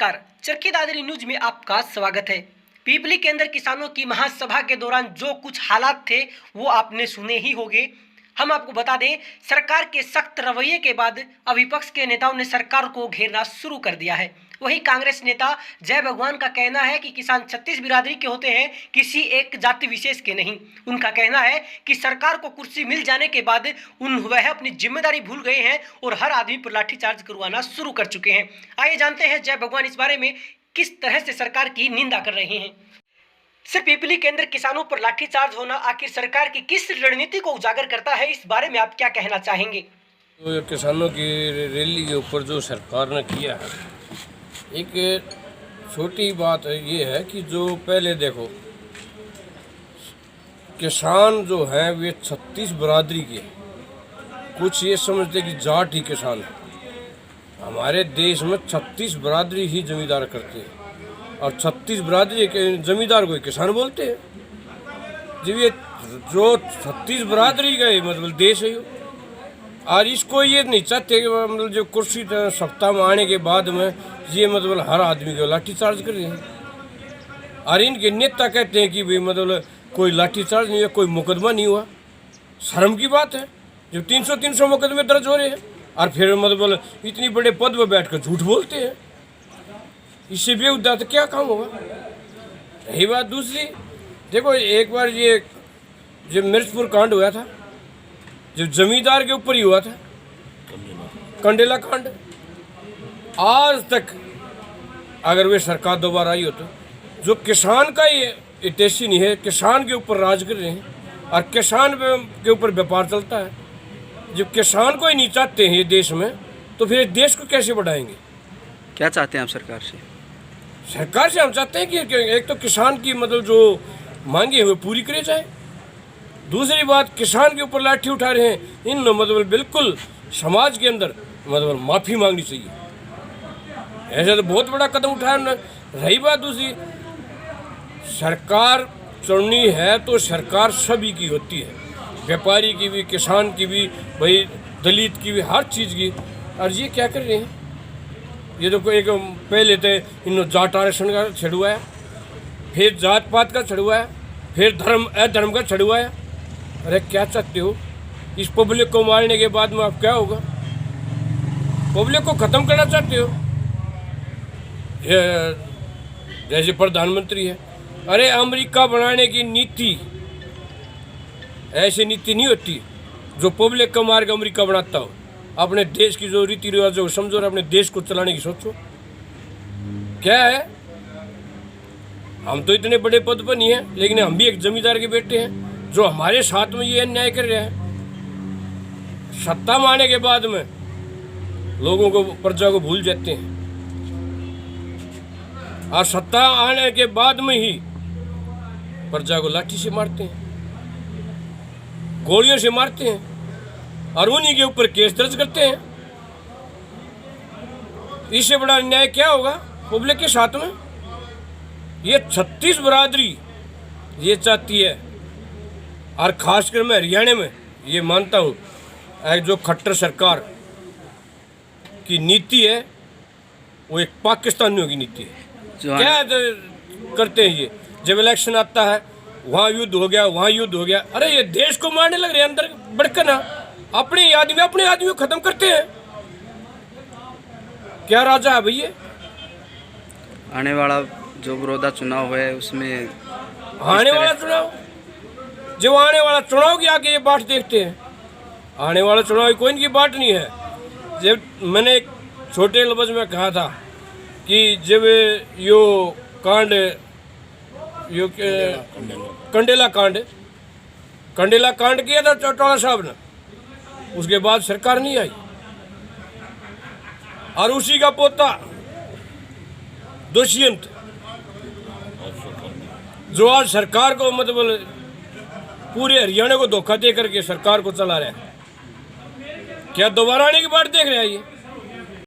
नमस्कार, चरखी दादरी न्यूज में आपका स्वागत है। पीपली के अंदर किसानों की महासभा के दौरान जो कुछ हालात थे वो आपने सुने ही होंगे। हम आपको बता दें, सरकार के सख्त रवैये के बाद विपक्ष के नेताओं ने सरकार को घेरना शुरू कर दिया है। वहीं कांग्रेस नेता जय भगवान का कहना है कि किसान 36 बिरादरी के होते हैं, किसी एक जाति विशेष के नहीं। उनका कहना है कि सरकार को कुर्सी मिल जाने के बाद वह अपनी जिम्मेदारी भूल गए हैं और हर आदमी पर लाठीचार्ज करवाना शुरू कर चुके हैं। आइए जानते हैं जय भगवान इस बारे में किस तरह से सरकार की निंदा कर रहे हैं। सिर्फ पीपली के अंदर किसानों पर लाठीचार्ज होना आखिर सरकार की किस रणनीति को उजागर करता है, इस बारे में आप क्या कहना चाहेंगे? तो किसानों की रैली के ऊपर जो सरकार ने किया है, एक छोटी बात ये है कि जो पहले देखो किसान जो हैं वे 36 बिरादरी के, कुछ ये समझते कि जाट ही किसान है। हमारे देश में 36 बिरादरी ही जमींदार करते हैं और 36 बिरादरी के जमींदार को किसान बोलते हैं। जब ये जो 36 बिरादरी का मतलब देश है और इसको ये नहीं चाहते कि मतलब जो कुर्सी सत्ता में आने के बाद में ये मतलब हर आदमी को लाठीचार्ज कर रहे हैं। और इनके नेता कहते हैं कि भाई मतलब कोई लाठीचार्ज नहीं हुआ, कोई मुकदमा नहीं हुआ। शर्म की बात है जो 300 मुकदमे दर्ज हो रहे हैं और फिर मतलब इतनी बड़े पद पर बैठकर झूठ बोलते हैं। इससे बेहुदा तो क्या काम होगा। यही बात दूसरी, देखो एक बार ये जो मिर्चपुर कांड हुआ था, जो जमींदार के ऊपर ही हुआ था, कंडेला कांड, आज तक अगर वे सरकार दोबारा आई हो तो जो किसान का ये टेसी नहीं है, किसान के ऊपर राज कर रहे हैं और किसान के ऊपर व्यापार चलता है। जब किसान को ही नहीं चाहते हैं ये देश में, तो फिर देश को कैसे बढ़ाएंगे? क्या चाहते हैं आप सरकार से? सरकार से हम चाहते हैं कि एक तो किसान की मतलब जो मांगे हुए पूरी करे जाए। दूसरी बात, किसान के ऊपर लाठी उठा रहे हैं, इन मतलब बिल्कुल समाज के अंदर मतलब माफ़ी मांगनी चाहिए। ऐसा तो बहुत बड़ा कदम उठाया ना। रही बात दूसरी, सरकार चुननी है तो सरकार सभी की होती है, व्यापारी की भी, किसान की भी, भाई दलित की भी, हर चीज़ की। और ये क्या कर रहे हैं? ये तो एक पहले थे इन्होंने जाट आरक्षण का छड़वाया, फिर जात पात का छड़वाया, फिर धर्म अधर्म का छड़वाया। अरे क्या चाहते हो? इस पब्लिक को मारने के बाद में आप क्या होगा? पब्लिक को ख़त्म करना चाहते हो? जैसे प्रधानमंत्री है, अरे अमेरिका बनाने की नीति ऐसी नीति नहीं होती जो पब्लिक को मार के अमेरिका बनाता हो। अपने देश की जो रीति रिवाज हो समझो और अपने देश को चलाने की सोचो। क्या है, हम तो इतने बड़े पद पर नहीं हैं, लेकिन हम भी एक जमींदार के बेटे हैं जो हमारे साथ में ये अन्याय कर रहे हैं। सत्ता में आने के बाद में लोगों को, प्रजा को भूल जाते हैं और सत्ता आने के बाद में ही प्रजा को लाठी से मारते हैं, गोलियों से मारते हैं और उन्हीं के ऊपर केस दर्ज करते हैं। इससे बड़ा अन्याय क्या होगा पब्लिक के साथ में? ये 36 बिरादरी ये चाहती है। और खासकर मैं हरियाणा में ये मानता हूँ, जो खट्टर सरकार की नीति है वो एक पाकिस्तानियों की नीति है। क्या करते हैं ये? जब इलेक्शन आता है वहाँ युद्ध हो गया, वहाँ युद्ध हो गया। अरे ये देश को मारने लग रहे हैं अंदर बढ़कर ना। अपने आदमी को खत्म करते हैं। क्या राजा है भैया? आने वाला जो बड़ौदा चुनाव है उसमें आने वाला चुनाव, जब आने वाला चुनाव की आगे ये बात देखते हैं। आने वाला चुनाव कोई इनकी बात नहीं है। जब मैंने एक छोटे लफ्ज में कहा था कि जब यो कांड, यो कंडेला कांड किया था चौटाला साहब ने, उसके बाद सरकार नहीं आई और उसी का पोता दुष्यंत जो आज सरकार को मतलब पूरे हरियाणा को धोखा दे करके सरकार को चला रहा है। क्या दोबारा आने की बात देख रहे हैं ये?